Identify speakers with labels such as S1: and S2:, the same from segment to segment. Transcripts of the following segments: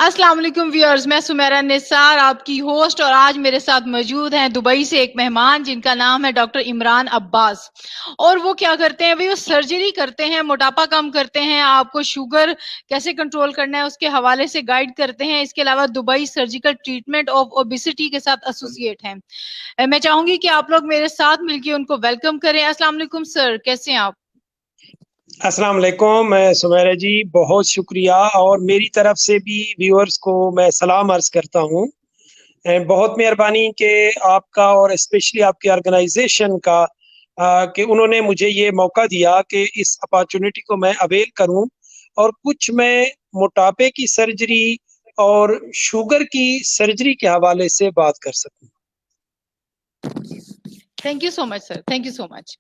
S1: अस्सलाम वालेकुम व्यूअर्स, मैं सुमेरा निसार आपकी होस्ट और आज मेरे साथ मौजूद हैं दुबई से एक मेहमान जिनका नाम है डॉक्टर इमरान अब्बास। और वो क्या करते हैं, वो सर्जरी करते हैं, मोटापा कम करते हैं, आपको शुगर कैसे कंट्रोल करना है उसके हवाले से गाइड करते हैं। इसके अलावा Dubai surgical treatment of obesity के साथ एसोसिएट हैं। मैं चाहूंगी कि आप लोग मेरे साथ मिलकर उनको वेलकम करें। अस्सलाम वालेकुम सर, कैसे हैं आप?
S2: अस्सलाम वालेकुम। मैं सुमेरा जी, बहुत शुक्रिया और मेरी तरफ से भी व्यूअर्स को मैं सलाम अर्ज करता हूँ। बहुत मेहरबानी कि आपका और स्पेशली आपके ऑर्गेनाइजेशन का कि उन्होंने मुझे ये मौका दिया कि इस अपॉर्चुनिटी को मैं अवेल करूँ और कुछ मैं मोटापे की सर्जरी और शुगर की सर्जरी के हवाले से बात कर सकूँ।
S1: Thank you so much sir, thank you so much.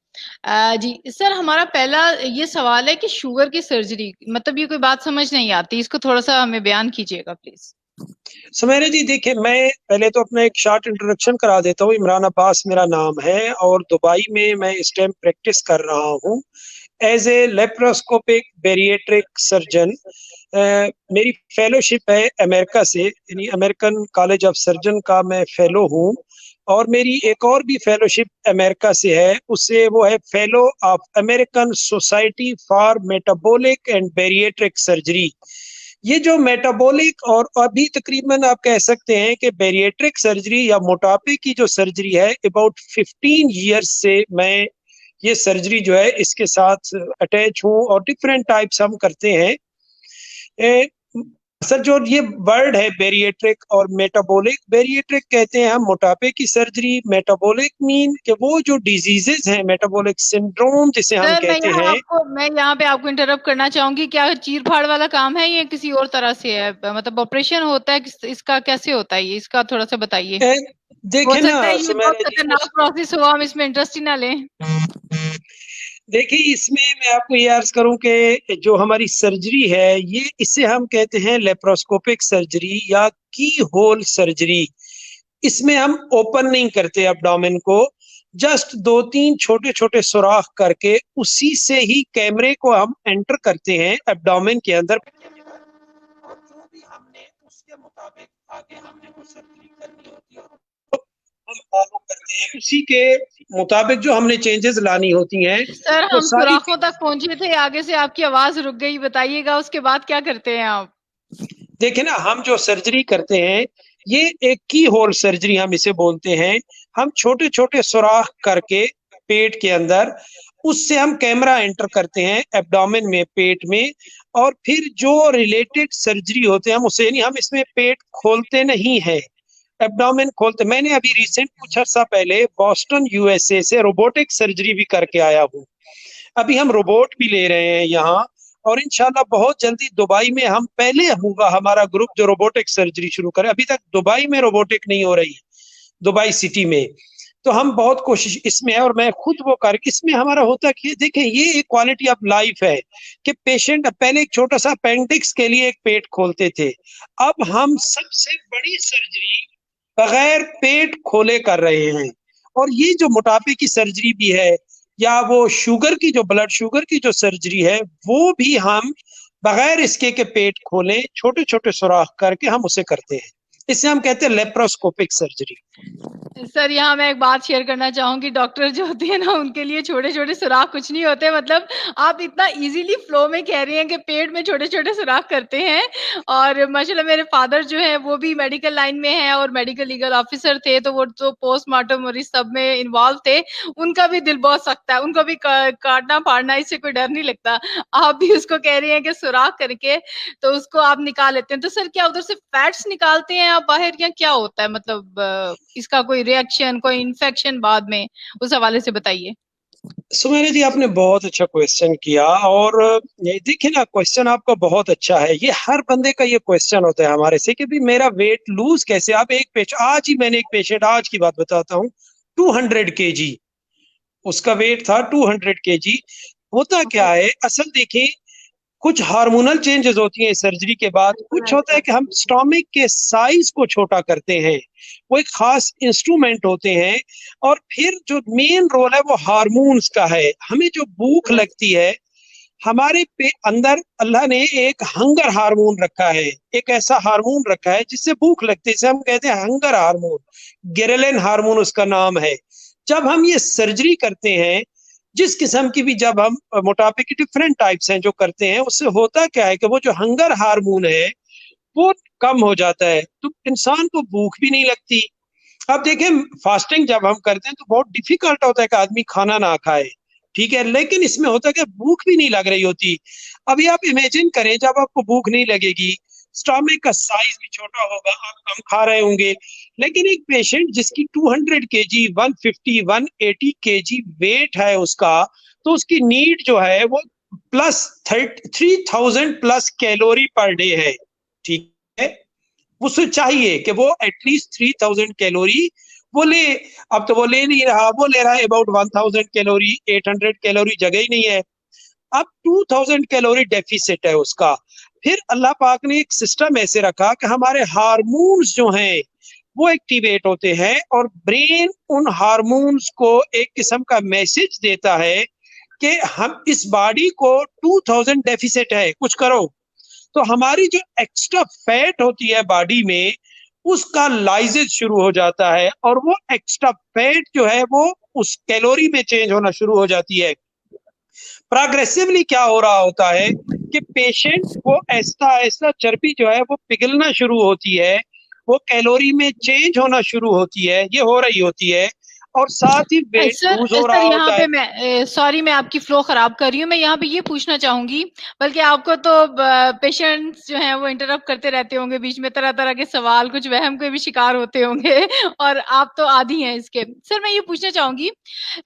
S1: जी सर, हमारा पहला ये सवाल है कि शुगर की सर्जरी मतलब ये कोई बात समझ नहीं आती, इसको थोड़ा सा हमें बयान कीजिएगा प्लीज।
S2: सुमेरा जी, देखिए, मैं पहले तो अपना एक शॉर्ट इंट्रोडक्शन करा देता हूँ। इमरान अब्बास मेरा नाम है और दुबई में मैं इस टाइम प्रैक्टिस कर रहा हूँ as a laparoscopic bariatric surgeon. मेरी फेलोशिप है अमेरिका से, यानी अमेरिकन कॉलेज ऑफ सर्जन का मैं फेलो हूँ। और मेरी एक और भी फेलोशिप अमेरिका से है, उससे वो है fellow of American society for metabolic and bariatric surgery. ये जो मेटाबॉलिक और अभी तकरीबन आप कह सकते हैं कि बेरिएट्रिक सर्जरी या मोटापे की जो सर्जरी है, अबाउट 15 ईयर्स से मैं ये सर्जरी जो है इसके साथ अटैच हूँ और डिफरेंट टाइप्स हम करते हैं। ए, सर, जो ये वर्ड है बेरिएट्रिक और मेटाबॉलिक, बेरिएट्रिक कहते हैं हम मोटापे की सर्जरी, मेटाबॉलिक मीन कि वो जो डिजीजेज हैं, मेटाबॉलिक सिंड्रोम जिसे हम
S1: सर
S2: कहते हैं।
S1: मैं यहाँ पे आपको इंटरप्ट करना चाहूंगी, क्या चीर फाड़ वाला काम है ये किसी और तरह से है, मतलब ऑपरेशन होता है इसका कैसे होता है ये, इसका थोड़ा सा बताइए।
S2: ए,
S1: हो
S2: देखे ना
S1: सकता है ये बहुत
S2: सुमेरा जी,
S1: खतरनाक प्रोसेस हो, हम इसमें इंटरेस्ट ही ना लें।
S2: देखिए, इसमें मैं आपको ये अर्ज करूं कि जो हमारी सर्जरी है, ये इसे हम कहते हैं लेप्रोस्कोपिक सर्जरी या की होल सर्जरी। इसमें हम ओपन नहीं करते एब्डोमेन को, जस्ट दो तीन छोटे छोटे सुराख करके उसी से ही कैमरे को हम एंटर करते हैं एब्डोमेन के अंदर। और जो भी हमने उसके मुताबिक आगे हमने वो सर्जरी करनी होती है हम फॉलो करते हैं, उसी के मुताबिक जो हमने चेंजेस लानी होती हैं
S1: सर
S2: वो
S1: हम
S2: सारी।
S1: सुराखों तक पहुंचे थे, आगे से आपकी आवाज रुक गई, बताइएगा उसके बाद क्या करते हैं आप?
S2: देखिए ना, हम जो सर्जरी करते हैं ये एक की होल सर्जरी हम इसे बोलते हैं। हम छोटे छोटे सुराख करके पेट के अंदर उससे हम कैमरा एंटर करते हैं एब्डोमेन में, पेट में। और फिर जो रिलेटेड सर्जरी होते हैं हम उसे, यानी हम इसमें पेट खोलते नहीं है, एब्डोमेन खोलते। मैंने अभी रिसेंट कुछ अर्सा पहले बॉस्टन यूएसए से रोबोटिक सर्जरी भी करके आया हूँ। अभी हम रोबोट भी ले रहे हैं यहाँ और इंशाल्लाह बहुत जल्दी दुबई में हम पहले होगा हमारा ग्रुप जो रोबोटिक सर्जरी शुरू करे। अभी तक दुबई में रोबोटिक नहीं हो रही, दुबई सिटी में। तो हम बहुत कोशिश इसमें है और मैं खुद वो कर, इसमें हमारा होता कि देखें, ये एक क्वालिटी ऑफ लाइफ है कि पेशेंट पहले एक छोटा सा अपेंडिक्स के लिए एक पेट खोलते थे, अब हम सबसे बड़ी सर्जरी बगैर पेट खोले कर रहे हैं। और ये जो मोटापे की सर्जरी भी है या वो शुगर की, जो ब्लड शुगर की जो सर्जरी है, वो भी हम बगैर इसके के पेट खोले छोटे छोटे सुराख करके हम उसे करते हैं। इसे हम कहते हैं लेप्रोस्कोपिक सर्जरी।
S1: सर यहाँ मैं एक बात शेयर करना चाहूंगी, डॉक्टर जो होती है ना उनके लिए छोटे छोटे सुराख कुछ नहीं होते, मतलब आप इतना इजीली फ्लो में कह रही हैं कि पेट में छोटे छोटे सुराख करते हैं। और माशाल्लाह मेरे फादर जो है वो भी मेडिकल लाइन में है और मेडिकल लीगल ऑफिसर थे, तो वो तो पोस्टमार्टम और इस सब में इन्वॉल्व थे। उनका भी दिल बहुत सख्त है, उनको भी काटना फाड़ना इससे कोई डर नहीं लगता। आप भी उसको कह रही हैं कि सुराख करके तो उसको आप निकाल लेते हैं। तो सर क्या उधर से फैट्स निकालते हैं आप बाहर, या क्या होता है, मतलब इसका कोई रिएक्शन, कोई इन्फेक्शन बाद में, उस हवाले से बताइए।
S2: सुमेरा जी, आपने बहुत अच्छा क्वेश्चन किया। और ये देखिए ना, क्वेश्चन आपका बहुत अच्छा है। ये हर बंदे का ये क्वेश्चन होता है हमारे से कि भी मेरा वेट लूज कैसे। आप एक पेशेंट, आज ही मैंने एक पेशेंट, आज की बात बताता हूँ, 200 kg उसका वेट था, 200 kg। होता क्या है असल, देखिए, कुछ हार्मोनल चेंजेस होती हैं सर्जरी के बाद। कुछ होता है कि हम स्टोमिक के साइज को छोटा करते हैं, वो एक खास इंस्ट्रूमेंट होते हैं। और फिर जो मेन रोल है वो हार्मोन्स का है। हमें जो भूख लगती है हमारे पे अंदर अल्लाह ने एक हंगर हार्मोन रखा है, एक ऐसा हार्मोन रखा है जिससे भूख लगती है, जिसे हम कहते हैं हंगर हार्मोन, गिरेलिन हार्मोन उसका नाम है। जब हम ये सर्जरी करते हैं, जिस किस्म की भी, जब हम मोटापे की डिफरेंट टाइप्स हैं जो करते हैं, उससे होता क्या है कि वो जो हंगर हार्मोन है वो कम हो जाता है, तो इंसान को भूख भी नहीं लगती। अब देखें, फास्टिंग जब हम करते हैं तो बहुत डिफिकल्ट होता है कि आदमी खाना ना खाए, ठीक है, लेकिन इसमें होता है कि भूख भी नहीं लग रही होती। अभी आप इमेजिन करें, जब आपको भूख नहीं लगेगी, स्टमक का साइज भी छोटा होगा, आप कम खा रहे होंगे, लेकिन एक पेशेंट जिसकी 200 केजी, 150, 180 केजी वेट है उसका, तो उसकी नीड जो है वो plus 3000 plus calorie per day है, ठीक है। उसे चाहिए कि वो एटलीस्ट 3000 कैलोरी वो ले। अब तो वो ले नहीं रहा, वो ले रहा है अबाउट 1000 कैलोरी, 800 कैलोरी जगह ही नहीं है। अब 2000 कैलोरी डेफिसिट है उसका। फिर अल्लाह पाक ने एक सिस्टम ऐसे रखा कि हमारे हार्मोन्स जो हैं वो एक्टिवेट होते हैं, और ब्रेन उन हार्मोन्स को एक किस्म का मैसेज देता है कि हम इस बॉडी को 2000 डेफिसिट है, कुछ करो। तो हमारी जो एक्स्ट्रा फैट होती है बॉडी में, उसका लाइजेज शुरू हो जाता है, और वो एक्स्ट्रा फैट जो है वो उस कैलोरी में चेंज होना शुरू हो जाती है। प्रोग्रेसिवली क्या हो रहा होता है कि पेशेंट को ऐसा ऐसा चर्बी जो है वो पिघलना शुरू होती है, वो कैलोरी में चेंज होना शुरू होती है, ये हो रही होती है, और साथ ही वेट
S1: सर
S2: लूज हो
S1: सर
S2: रहा
S1: यहाँ
S2: होता है।
S1: पे मैं सॉरी, मैं आपकी फ्लो खराब कर रही हूँ। मैं यहाँ पे ये पूछना चाहूंगी, बल्कि आपको तो पेशेंट्स जो हैं वो इंटरप्ट करते रहते होंगे बीच में, तरह तरह के सवाल, कुछ वहम के भी शिकार होते होंगे और आप तो आदी हैं इसके। सर मैं ये पूछना चाहूंगी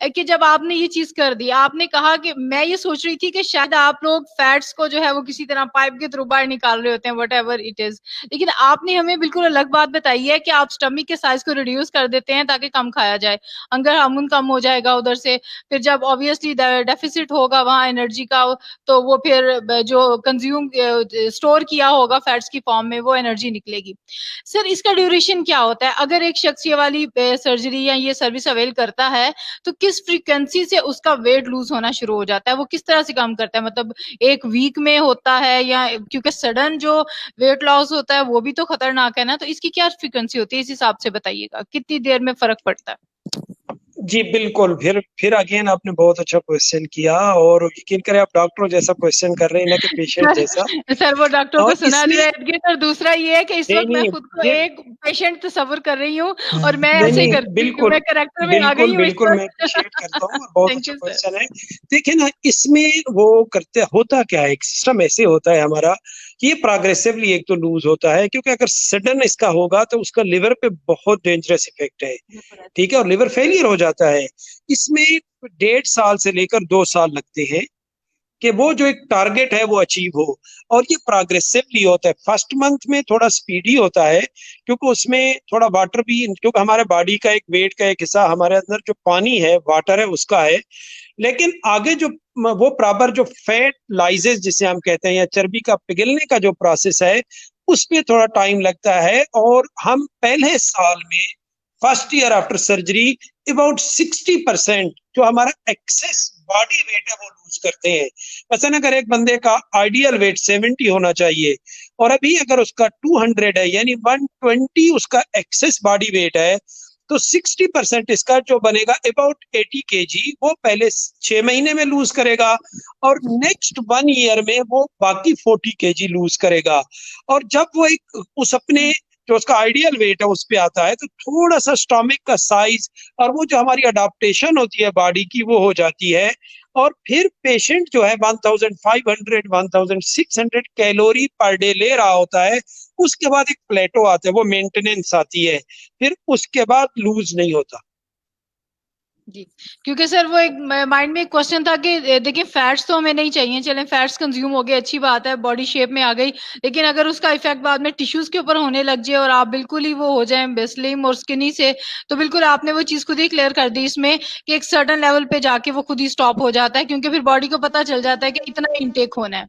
S1: कि जब आपने ये चीज कर दी, आपने कहा कि मैं ये सोच रही थी कि शायद आप लोग फैट्स को जो है वो किसी तरह पाइप के थ्रू बाहर निकाल रहे होते हैं, वट एवर इट इज, लेकिन आपने हमें बिल्कुल अलग बात बताई है कि आप स्टमक के साइज को रिड्यूस कर देते हैं ताकि कम खाया जाए, अंगर हार्मोन कम हो जाएगा उधर से। फिर जब ऑब्वियसली डेफिसिट होगा वहां एनर्जी का, तो वो फिर जो कंज्यूम स्टोर किया होगा फैट्स की फॉर्म में वो एनर्जी निकलेगी। सर इसका ड्यूरेशन क्या होता है? अगर एक शख्स ये वाली सर्जरी या ये सर्विस अवेल करता है, तो किस फ्रीक्वेंसी से उसका वेट लूज होना शुरू हो जाता है? वो किस तरह से काम करता है? मतलब एक वीक में होता है, या क्योंकि सडन जो वेट लॉस होता है वो भी तो खतरनाक है ना, तो इसकी क्या फ्रीक्वेंसी होती है? इस हिसाब से बताइएगा कितनी देर में फर्क पड़ता है।
S2: जी बिल्कुल, फिर अगेन आपने बहुत अच्छा क्वेश्चन किया, और यकीन करें आप डॉक्टर जैसा क्वेश्चन कर रहे हैं ना कि पेशेंट जैसा।
S1: सर वो डॉक्टर को
S2: और
S1: सुना
S2: इसमें
S1: दिया इर्द-गिर्द, और दूसरा ये है कि इस
S2: नहीं
S1: वक्त मैं
S2: नहीं,
S1: खुद को
S2: ये
S1: एक पेशेंट तस्वर कर रही हूँ, और मैं
S2: नहीं
S1: ऐसे ही
S2: नहीं,
S1: करती हूँ,
S2: बिल्कुल
S1: मैं कैरेक्टर में आ
S2: बिल्कुल
S1: गई हूँ इस
S2: बिल्कुल, मैं
S1: वक्त।
S2: अप्रिशिएट करता हूँ, और बहुत
S1: थैंक
S2: अच्छा
S1: यू सर।
S2: क्वेश्चन है। देखिए ना, इसमें वो करते होता क्या है, एक सिस्टम ऐसे होता है हमारा कि ये प्रोग्रेसिवली एक तो लूज होता है, क्योंकि अगर सडन इसका होगा तो उसका लिवर पे बहुत डेंजरस इफेक्ट है, ठीक है, और लिवर फेलियर हो जाता है। इसमें 1.5 साल से लेकर 2 साल लगते हैं कि वो जो एक टारगेट है वो अचीव हो, और ये प्रोग्रेसिवली होता है। फर्स्ट मंथ में थोड़ा स्पीडी होता है, क्योंकि उसमें थोड़ा वाटर भी, क्योंकि हमारे बॉडी का एक वेट का एक हिस्सा हमारे अंदर जो पानी है, वाटर है, उसका है। लेकिन आगे जो वो प्रॉपर जो फैट लाइजेस जिसे हम कहते हैं, या चर्बी का पिघलने का जो प्रोसेस है, उसमें थोड़ा टाइम लगता है। और हम पहले साल में, first year after surgery, about 60% जो हमारा एक्सेस बॉडी वेट है वो लूज करते हैं। वैसे अगर एक बंदे का आइडियल वेट 70 होना चाहिए, और अभी अगर उसका 200 है, यानी 120 उसका एक्सेस बॉडी वेट है, तो 60% इसका जो बनेगा अबाउट 80 केजी, वो पहले 6 महीने में लूज करेगा, और नेक्स्ट 1 ईयर में वो बाकी 40 केजी लूज करेगा। और जब वो एक उस अपने जो उसका आइडियल वेट है उस पे आता है, तो थोड़ा सा स्टोमिक का साइज और वो जो हमारी अडाप्टेशन होती है बॉडी की वो हो जाती है। और फिर पेशेंट जो है 1500 1600 कैलोरी पर डे ले रहा होता है। उसके बाद एक प्लेटो आता है, वो मेंटेनेंस आती है, फिर उसके बाद लूज नहीं होता।
S1: जी, क्योंकि सर वो एक माइंड में एक क्वेश्चन था कि देखिए फैट्स तो हमें नहीं चाहिए, चलें फैट्स कंज्यूम हो गए, अच्छी बात है, बॉडी शेप में आ गई, लेकिन अगर उसका इफेक्ट बाद में टिश्यूज के ऊपर होने लग जाए और आप बिल्कुल ही वो हो जाए स्लिम और स्किनी से, तो बिल्कुल आपने वो चीज खुद ही क्लियर कर दी इसमें कि एक सर्टन लेवल पे जाके वो खुद ही स्टॉप हो जाता है, क्योंकि फिर बॉडी को पता चल जाता है कि इतना इंटेक होना है।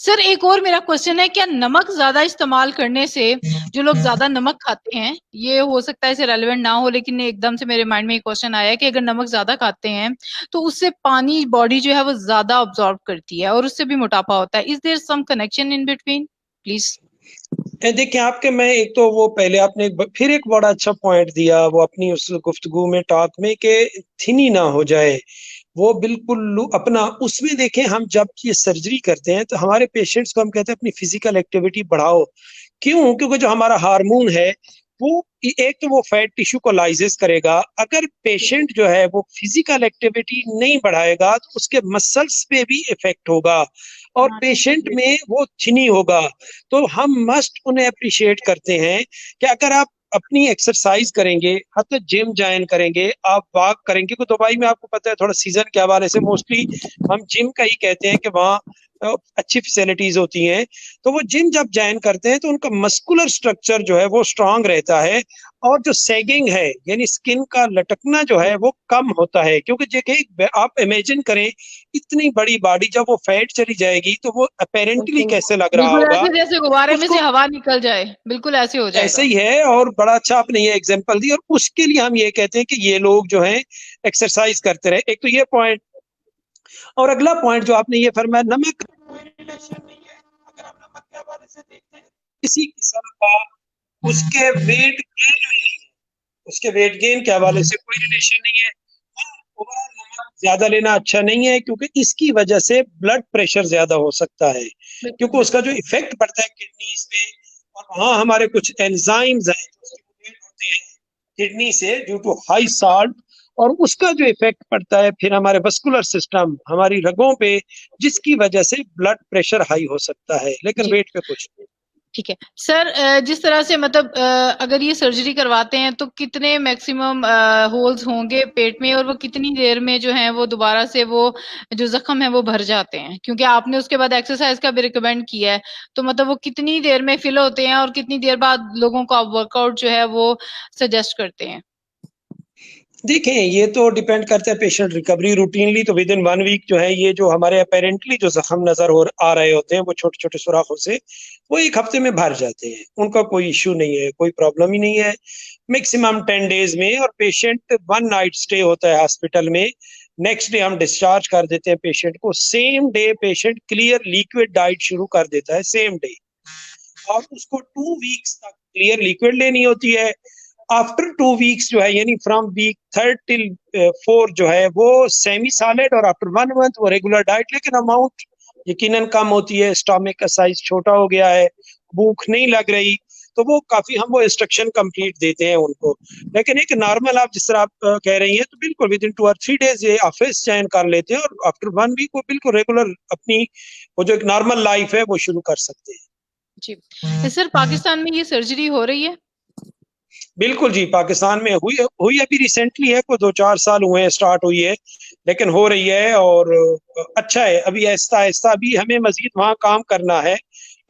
S1: सर एक और मेरा क्वेश्चन है, क्या नमक ज्यादा इस्तेमाल करने से, जो लोग ज्यादा नमक खाते हैं, ये हो सकता है इसे रेलेवेंट ना हो, लेकिन एकदम से मेरे माइंड में एक क्वेश्चन आया कि अगर नमक ज्यादा खाते हैं तो उससे पानी बॉडी जो है वो ज्यादा ऑब्जॉर्ब करती है और उससे भी मोटापा होता है। Is there some connection in between please?
S2: देखिए आपके, मैं एक तो वो पहले आपने फिर एक बड़ा अच्छा पॉइंट दिया वो अपनी उस गुफ्तगू में, टॉक में, कि थिनी ना हो जाए वो बिल्कुल अपना उसमें। देखें हम जब ये सर्जरी करते हैं तो हमारे पेशेंट्स को हम कहते हैं अपनी फिजिकल एक्टिविटी बढ़ाओ। क्यों? क्योंकि जो हमारा हार्मोन है वो एक तो वो फैट टिश्यू को लाइजेस करेगा। अगर पेशेंट जो है वो फिजिकल एक्टिविटी नहीं बढ़ाएगा तो उसके मसल्स पे भी इफेक्ट होगा और
S1: हाँ ठीक है।
S2: पेशेंट में वो थिनी होगा। तो हम मस्ट उन्हें अप्रिशिएट करते हैं कि अगर आप अपनी एक्सरसाइज करेंगे, हद जिम ज्वाइन करेंगे, आप वॉक करेंगे, तो दुबई में आपको पता है थोड़ा सीजन के हवाले से मोस्टली हम जिम का ही कहते हैं कि वहाँ अच्छी फैसिलिटीज होती हैं। तो वो जिम जब ज्वाइन करते हैं तो उनका मस्कुलर स्ट्रक्चर जो है वो स्ट्रांग रहता है और जो सैगिंग है यानी स्किन का लटकना जो है वो कम होता है। क्योंकि देखिए आप इमेजिन करें इतनी बड़ी बॉडी जब वो फैट चली जाएगी तो वो अपेरेंटली कैसे लग रहा
S1: बिल्कुल
S2: होगा।
S1: ऐसे जैसे गुब्बारे में
S2: उसको
S1: से हवा निकल जाए, बिल्कुल ऐसे हो
S2: ऐसे
S1: जाएगा।
S2: ही है और बड़ा अच्छा आपने ये एग्जांपल दी और उसके लिए हम ये कहते हैं कि ये लोग जो हैं एक्सरसाइज करते रहे। एक तो ये पॉइंट, और अगला पॉइंट जो आपने ये फरमाया, नमक कोई रिलेशन नहीं है। अगर आप नमक के हवाले से देखते हैं किसी किस्म का उसके वेट गेन में नहीं है, उसके वेट गेन के हवाले से कोई रिलेशन नहीं है। हाँ, ओवरऑल नमक ज्यादा लेना अच्छा नहीं है क्योंकि इसकी वजह से ब्लड प्रेशर ज्यादा हो सकता है,
S1: बिल्कुल
S2: क्योंकि उसका जो इफेक्ट पड़ता है किडनीज पे और वहाँ हमारे कुछ एंजाइम्स हैं जो स्टिमुलेट होते हैं किडनी से ड्यू टू हाई साल्ट, और उसका जो इफेक्ट पड़ता है फिर हमारे वस्कुलर सिस्टम, हमारी रगों पे, जिसकी वजह से ब्लड प्रेशर हाई हो सकता है, लेकिन
S1: जी।
S2: वेट पे कुछ नहीं।
S1: ठीक है सर, जिस तरह से मतलब अगर ये सर्जरी करवाते हैं तो कितने मैक्सिमम होल्स होंगे पेट में, और वो कितनी देर में जो है वो दोबारा से वो जो जख्म है वो भर जाते हैं? क्योंकि आपने उसके बाद एक्सरसाइज का भी रिकमेंड किया है, तो मतलब वो कितनी देर में फिल होते हैं और कितनी देर बाद लोगों को आप वर्कआउट जो है वो सजेस्ट करते हैं?
S2: देखें ये तो डिपेंड करता है पेशेंट रिकवरी रूटीनली, तो विद इन 1 वीक जो है ये जो हमारे अपेरेंटली जो जख्म नजर हो आ रहे होते हैं वो छोटे छोटे सुराखों से, वो 1 हफ्ते में भर जाते हैं। उनका कोई इश्यू नहीं है, कोई प्रॉब्लम ही नहीं है। मैक्सिमम 10 डेज में, और पेशेंट 1 नाइट स्टे होता है हॉस्पिटल में। नेक्स्ट डे हम डिस्चार्ज कर देते हैं पेशेंट को। Same day patient clear liquid diet शुरू कर देता है, सेम डे। और उसको 2 वीक्स तक क्लियर लिक्विड लेनी होती है। आफ्टर 2 वीक्स जो है यानी फ्रॉम वीक 3 till 4 जो है वो सेमी सॉलिड, और आफ्टर 1 मंथ वो रेगुलर डाइट। लेकिन अमाउंट यकीनन कम होती है, स्टमक का साइज छोटा हो गया है, भूख नहीं लग रही, तो वो काफी हम वो इंस्ट्रक्शन कंप्लीट देते हैं उनको। लेकिन एक नॉर्मल आप जिस तरह आप कह रही हैं तो बिल्कुल विद इन 2 और 3 डेज ये ऑफिस ज्वाइन कर लेते हैं और आफ्टर 1 वीक वो बिल्कुल रेगुलर अपनी वो जो एक नॉर्मल लाइफ है वो शुरू कर सकते हैं।
S1: जी। सर पाकिस्तान में ये सर्जरी हो रही है?
S2: बिल्कुल जी, पाकिस्तान में हुई हुई अभी रिसेंटली है, कोई 2-4 साल हुए हैं स्टार्ट हुई है, लेकिन हो रही है और अच्छा है। अभी आहिस्ता आहिस्ता अभी हमें मजीद वहाँ काम करना है,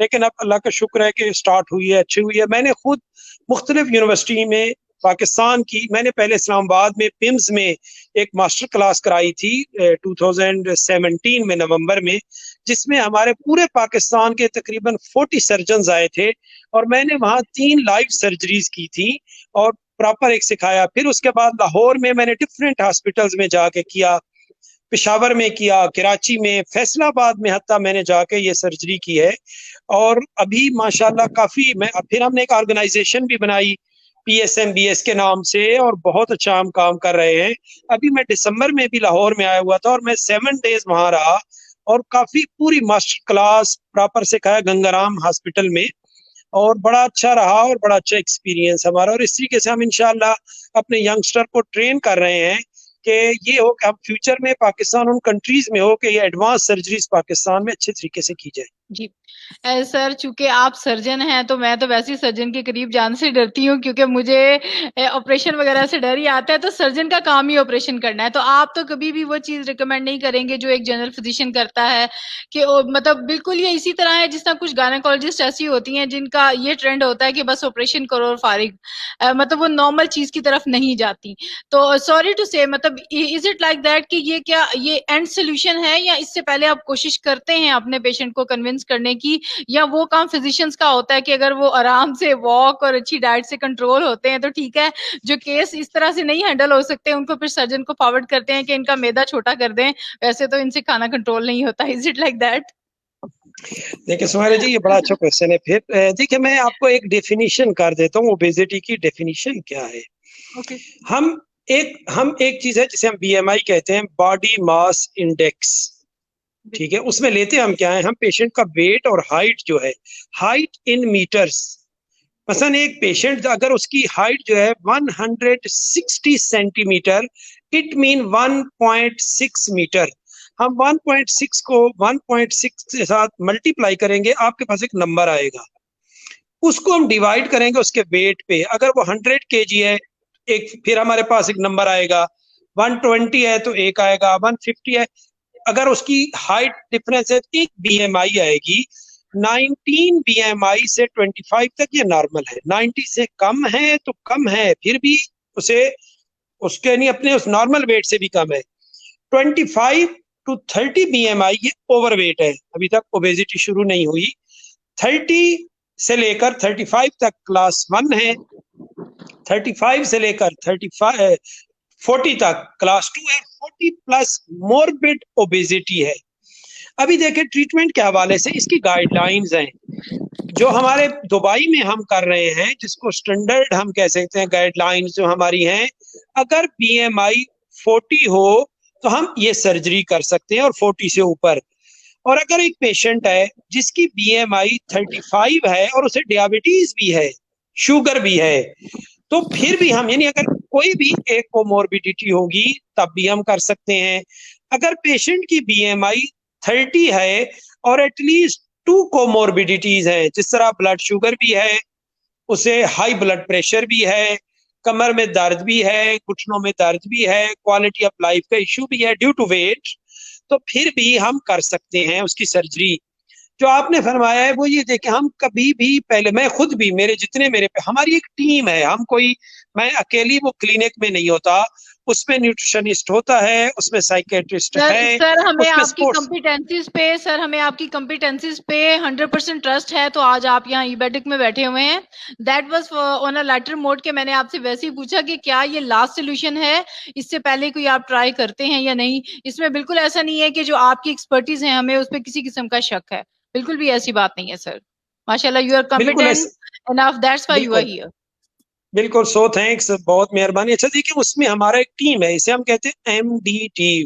S2: लेकिन अब अल्लाह का शुक्र है कि स्टार्ट हुई है, अच्छी हुई है। मैंने खुद मुख्तलिफ यूनिवर्सिटी में पाकिस्तान की, मैंने पहले इस्लामाबाद में पिम्स में एक मास्टर क्लास कराई थी 2017 में नवंबर में, जिसमें हमारे पूरे पाकिस्तान के तकरीबन 40 सर्जन आए थे और मैंने वहाँ 3 लाइव सर्जरीज की थी और प्रॉपर एक सिखाया। फिर उसके बाद लाहौर में मैंने डिफरेंट हॉस्पिटल्स में जाके किया, पेशावर में किया, कराची में, फैसलाबाद में हत्ता मैंने जाके ये सर्जरी की है। और अभी माशाल्लाह काफी मैं, फिर हमने एक ऑर्गेनाइजेशन भी बनाई PSMBS के नाम से और बहुत अच्छा हम काम कर रहे हैं। अभी मैं दिसंबर में भी लाहौर में आया हुआ था और मैं 7 डेज वहां रहा और काफी पूरी मास्टर क्लास प्रॉपर सिखाया गंगाराम हॉस्पिटल में, और बड़ा अच्छा रहा और बड़ा अच्छा एक्सपीरियंस हमारा। और इस तरीके से हम इंशाल्लाह अपने यंगस्टर को ट्रेन कर रहे हैं कि ये हो कि हम फ्यूचर में पाकिस्तान उन कंट्रीज में हो कि ये एडवांस सर्जरीज पाकिस्तान में अच्छे तरीके से की जाए।
S1: जी। सर चूंकि आप सर्जन हैं तो मैं तो वैसे ही सर्जन के करीब जाने से डरती हूँ, क्योंकि मुझे ऑपरेशन वगैरह से डर ही आता है। तो सर्जन का काम ही ऑपरेशन करना है, तो आप तो कभी भी वो चीज रिकमेंड नहीं करेंगे जो एक जनरल फिजिशियन करता है कि मतलब बिल्कुल ये इसी तरह है जिस तरह कुछ गायनेकोलॉजिस्ट ऐसी होती हैं जिनका ये ट्रेंड होता है कि बस ऑपरेशन करो और फारिग, मतलब वो नॉर्मल चीज की तरफ नहीं जाती। तो सॉरी टू से, मतलब इज इट लाइक दैट कि ये क्या ये एंड सोल्यूशन है, या इससे पहले आप कोशिश करते हैं अपने पेशेंट को कन्विंस करने की, या वो काम फिजिशियंस का होता है कि अगर वो आराम से वॉक और अच्छी डाइट से कंट्रोल होते हैं तो ठीक है, जो केस इस तरह से नहीं हैंडल हो सकते उनको फिर सर्जन को फॉरवर्ड करते हैं कि इनका मैदा छोटा कर दें, वैसे तो इनसे खाना कंट्रोल नहीं होता। Is it like that?
S2: देखिए सुमाइरा जी, ये बड़ा अच्छा क्वेश्चन है। फिर देखिए, मैं आपको एक डेफिनेशन कर देता हूँ, ओबेसिटी की डेफिनेशन क्या है।
S1: ओके।
S2: हम हम एक चीज है जिसे हम बीएमआई कहते हैं, बॉडी मास इंडेक्स। ठीक है, उसमें लेते हम क्या है, हम पेशेंट का वेट और हाइट जो है, हाइट इन मीटर्स। मसलन एक पेशेंट अगर उसकी हाइट जो है 160 सेंटीमीटर, इट मीन 1.6 मीटर। हम 1.6 को 1.6 के साथ मल्टीप्लाई करेंगे, आपके पास एक नंबर आएगा। उसको हम डिवाइड करेंगे उसके वेट पे। अगर वो 100 kg है, एक फिर हमारे पास एक नंबर आएगा। 120 है तो एक आएगा, 150 है। अगर उसकी हाइट डिफरेंस है तो एक बीएमआई आएगी। 19 बीएमआई से 25 तक ये नॉर्मल है। 90 से कम है तो कम है, फिर भी उसे उसके नहीं, अपने उस नॉर्मल वेट से भी कम है। 25 to 30 बीएमआई ये ओवरवेट है, अभी तक ओबेसिटी शुरू नहीं हुई। 30 से लेकर 35 तक क्लास 1 है। 35 से लेकर 35 40 तक क्लास 2 है। 40+ मोरबिड ओबेसिटी है। अभी देखें ट्रीटमेंट के हवाले से इसकी गाइडलाइंस हैं जो हमारे दुबई में हम कर रहे हैं, जिसको स्टैंडर्ड हम कह सकते हैं। गाइडलाइंस जो हमारी हैं, अगर बीएमआई 40 हो तो हम ये सर्जरी कर सकते हैं, और 40 से ऊपर। और अगर एक पेशेंट है जिसकी बीएमआई 35 है और उसे डायबिटीज भी है, शुगर भी है, तो फिर भी हम, यानी अगर कोई भी एक कोमोर्बिडिटी होगी तब भी हम कर सकते हैं। अगर पेशेंट की बीएमआई 30 है और एटलीस्ट 2 कोमोर्बिडिटीज हैं, जिस तरह ब्लड शुगर भी है, उसे हाई ब्लड प्रेशर भी है, कमर में दर्द भी है, घुटनों में दर्द भी है, क्वालिटी ऑफ लाइफ का इश्यू भी है ड्यू टू वेट, तो फिर भी हम कर सकते हैं उसकी सर्जरी। जो आपने फरमाया है वो ये देखें, हम कभी भी पहले, मैं खुद भी, मेरे जितने मेरे पे, हमारी एक टीम है। हम कोई, मैं अकेली वो क्लिनिक में नहीं होता। उसमें न्यूट्रिशनिस्ट होता है, उसमें साइकेट्रिस्ट
S1: सर
S2: है,
S1: सर हमें
S2: उसमें
S1: आपकी
S2: स्पोर्ट्स।
S1: कॉम्पिटेंसीज पे सर हमें आपकी कॉम्पिटेंसीज पे 100% ट्रस्ट है, तो आज आप यहाँ ईबेटिक में बैठे हुए हैं। That was on a lighter mode के मैंने आपसे वैसे ही पूछा कि क्या ये लास्ट सोल्यूशन है, इससे पहले कोई आप ट्राई करते हैं या नहीं। इसमें बिल्कुल ऐसा नहीं है कि जो आपकी एक्सपर्टीज है हमें उस पर किसी किस्म का शक है, बिल्कुल भी ऐसी बात नहीं है सर। माशाल्लाह, यू आर
S2: बिल्कुल
S1: competent enough, that's why you are
S2: बिल्कुल
S1: हियर।
S2: बिल्कुल, सो थैंक्स, बहुत मेहरबानी। अच्छा देखिए, उसमें हमारा एक टीम है, इसे हम कहते हैं एमडीटी।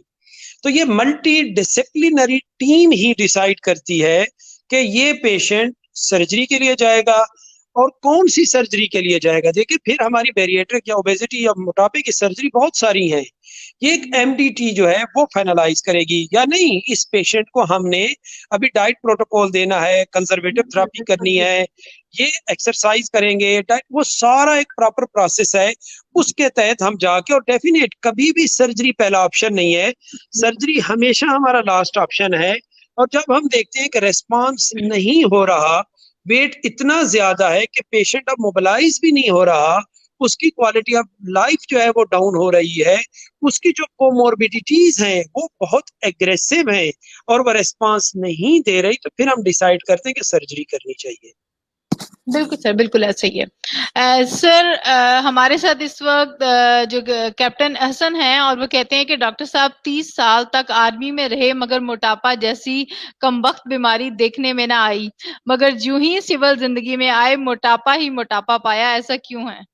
S2: तो ये मल्टी डिसिप्लिनरी टीम ही डिसाइड करती है कि ये पेशेंट सर्जरी के लिए जाएगा और कौन सी सर्जरी के लिए जाएगा। देखिए, फिर हमारी बैरिएट्रिक या ओबेसिटी या मोटापे की सर्जरी बहुत सारी हैं। ये एक एमडीटी जो है वो फाइनलाइज करेगी या नहीं, इस पेशेंट को हमने अभी डाइट प्रोटोकॉल देना है, कंजर्वेटिव थेरेपी करनी है, ये एक्सरसाइज करेंगे, डाइट, वो सारा एक प्रॉपर प्रोसेस है। उसके तहत हम जाके, और डेफिनेट कभी भी सर्जरी पहला ऑप्शन नहीं है, सर्जरी हमेशा हमारा लास्ट ऑप्शन है। और जब हम देखते हैं कि रेस्पॉन्स नहीं हो रहा, वेट इतना ज्यादा है कि पेशेंट अब मोबिलाइज भी नहीं हो रहा, उसकी क्वालिटी ऑफ लाइफ जो है वो डाउन हो रही है, उसकी जो कोमोर्बिडिटीज हैं वो बहुत एग्रेसिव हैं, और वो रेस्पॉन्स नहीं दे रही, तो फिर हम डिसाइड करते हैं कि सर्जरी करनी चाहिए।
S1: बिल्कुल सर, बिल्कुल ऐसा ही है। सर हमारे साथ इस वक्त जो कैप्टन अहसन हैं, और वो कहते हैं कि डॉक्टर साहब 30 साल तक आर्मी में रहे मगर मोटापा जैसी कमबख्त बीमारी देखने में ना आई, मगर जो ही सिविल जिंदगी में आए मोटापा ही मोटापा पाया, ऐसा क्यों है?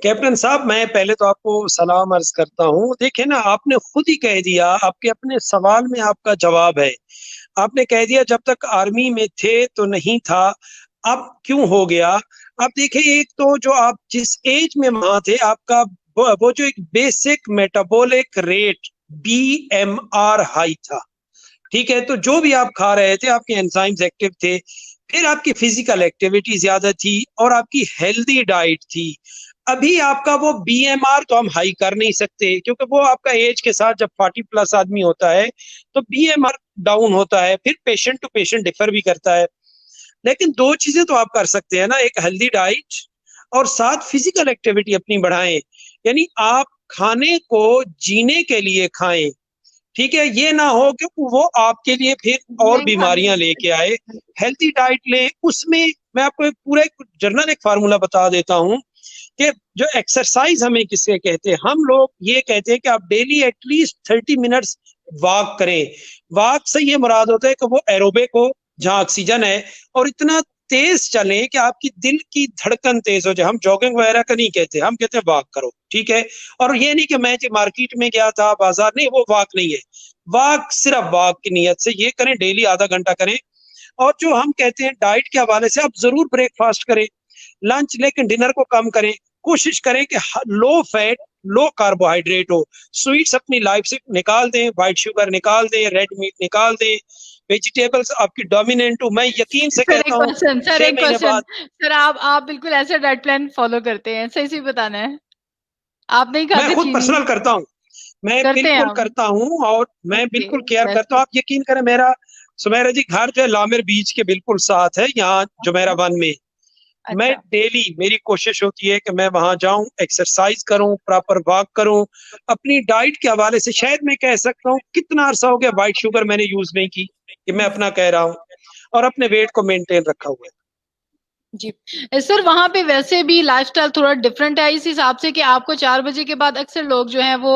S2: कैप्टन साहब, मैं पहले तो आपको सलाम अर्ज करता हूँ। देखिए ना, आपने खुद ही कह दिया, आपके अपने सवाल में आपका जवाब है। आपने कह दिया जब तक आर्मी में थे तो नहीं था, अब क्यों हो गया। आप देखिए, एक तो जो आप जिस एज में वहां थे, आपका वो जो एक basic metabolic rate BMR high था। ठीक है, तो जो भी आप खा रहे थे आपके एंजाइम्स एक्टिव थे, फिर आपकी फिजिकल एक्टिविटी ज्यादा थी और आपकी हेल्दी डाइट थी। अभी आपका वो बीएमआर तो हम हाई कर नहीं सकते, क्योंकि वो आपका एज के साथ जब 40+ आदमी होता है तो बीएमआर डाउन होता है, फिर पेशेंट टू पेशेंट डिफर भी करता है। लेकिन दो चीजें तो आप कर सकते हैं ना, एक हेल्दी डाइट और साथ फिजिकल एक्टिविटी अपनी बढ़ाएं। यानी आप खाने को जीने के लिए खाएं, ठीक है, ये ना हो कि वो आपके लिए फिर और
S1: नहीं खाने
S2: बीमारियां
S1: के
S2: लेके आए। हेल्थी डाइट लें, उसमें मैं आपको एक पूरा एक जर्नल एक फार्मूला बता देता हूँ कि जो एक्सरसाइज हमें किसके कहते हैं, हम लोग ये कहते हैं कि आप डेली एटलीस्ट 30 मिनट्स वॉक करें। वॉक से ये मुराद होता है कि वो एरोबिक हो जहाँ ऑक्सीजन है, और इतना तेज चलें कि आपकी दिल की धड़कन तेज हो जाए। हम जॉगिंग वगैरह का नहीं कहते, हम कहते हैं वॉक करो, ठीक है। और ये नहीं कि मैं मार्केट में गया था बाजार, नहीं, वो वॉक नहीं है। वॉक सिर्फ वॉक की नीयत से ये करें, डेली आधा घंटा करें। और जो हम कहते हैं डाइट के हवाले से, आप जरूर ब्रेकफास्ट करें, लंच, लेकिन डिनर को कम करें। कोशिश करें कि लो फैट लो कार्बोहाइड्रेट हो। स्वीट्स अपनी लाइफ से निकाल दें, व्हाइट शुगर निकाल दें, रेड मीट निकाल दें, वेजिटेबल्स आपकी डोमिनेंट हो। मैं यकीन से
S1: सर
S2: कहता
S1: एक
S2: हूँ
S1: क्वेश्चन, सर
S2: 6 महीने बाद।
S1: सर आप बिल्कुल ऐसा डाइट प्लान फॉलो करते हैं? सही सही बताना है, आप नहीं
S2: मैं
S1: खाते
S2: खुद
S1: चीनी?
S2: पर्सनल करता हूँ, मैं
S1: करते हैं
S2: बिल्कुल
S1: आप?
S2: करता हूँ, और मैं
S1: ओके,
S2: बिल्कुल केयर करता हूँ।
S1: वैसे
S2: आप यकीन करें, मेरा सुमेरा जी घर जो है लामिर बीच के बिल्कुल साथ है, यहाँ जुमेरा
S1: ओके,
S2: वन में। मैं
S1: अच्छा।
S2: डेली, मेरी कोशिश होती है कि मैं वहां जाऊं, एक्सरसाइज करूं, प्रॉपर वॉक करूं। अपनी डाइट के हवाले से शायद मैं कह सकता हूँ, कितना अरसा हो गया व्हाइट शुगर मैंने यूज नहीं की, कि मैं अपना कह रहा हूँ, और अपने वेट को मेंटेन रखा हुआ है।
S1: जी। सर वहाँ पे वैसे भी लाइफस्टाइल थोड़ा डिफरेंट है इस हिसाब से कि आपको 4 बजे के बाद अक्सर लोग जो हैं वो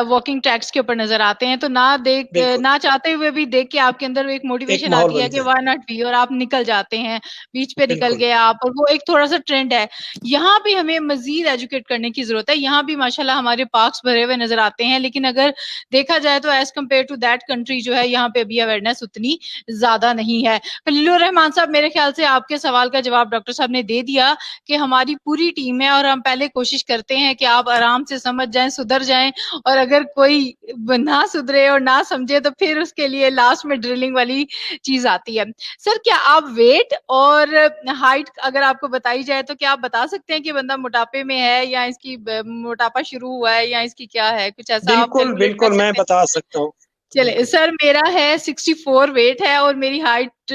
S1: वॉकिंग ट्रैक्स के ऊपर नजर आते हैं, तो
S2: बिल्कुल,
S1: ना चाहते हुए भी देख के आपके अंदर एक
S2: एक
S1: मोटिवेशन
S2: माहौल
S1: आती है कि
S2: बनता है।
S1: व्हाई नॉट बी, और आप निकल जाते हैं, बीच पे निकल
S2: बिल्कुल,
S1: गए आप, और वो एक थोड़ा सा ट्रेंड है। यहाँ भी हमें मजीद एजुकेट करने की जरूरत है। यहाँ भी माशाल्लाह हमारे पार्क्स भरे हुए नजर आते हैं, लेकिन अगर देखा जाए तो as compared to that country जो है, यहाँ पे अभी अवेयरनेस उतनी ज्यादा नहीं है। खलीलुर रहमान साहब, मेरे ख्याल से आपके सवाल का जवाब डॉक्टर साहब ने दे दिया कि हमारी पूरी टीम है और हम पहले कोशिश करते हैं कि आप आराम से समझ जाएं, सुधर जाएं, और अगर कोई ना सुधरे और ना समझे तो फिर उसके लिए लास्ट में ड्रिलिंग वाली चीज आती है। सर क्या आप वेट और हाइट अगर आपको बताई जाए तो क्या आप बता सकते हैं कि बंदा मोटापे में है या इसकी मोटापा शुरू हुआ है या इसकी क्या है, कुछ ऐसा आप
S2: बिल्कुल,
S1: कैलकुलेट कर
S2: बिल्कुल मैं
S1: सकते हैं?
S2: बता सकता हूँ।
S1: चले
S2: बिल्कुल,
S1: सर, मेरा है 64 वेट है और मेरी हाइट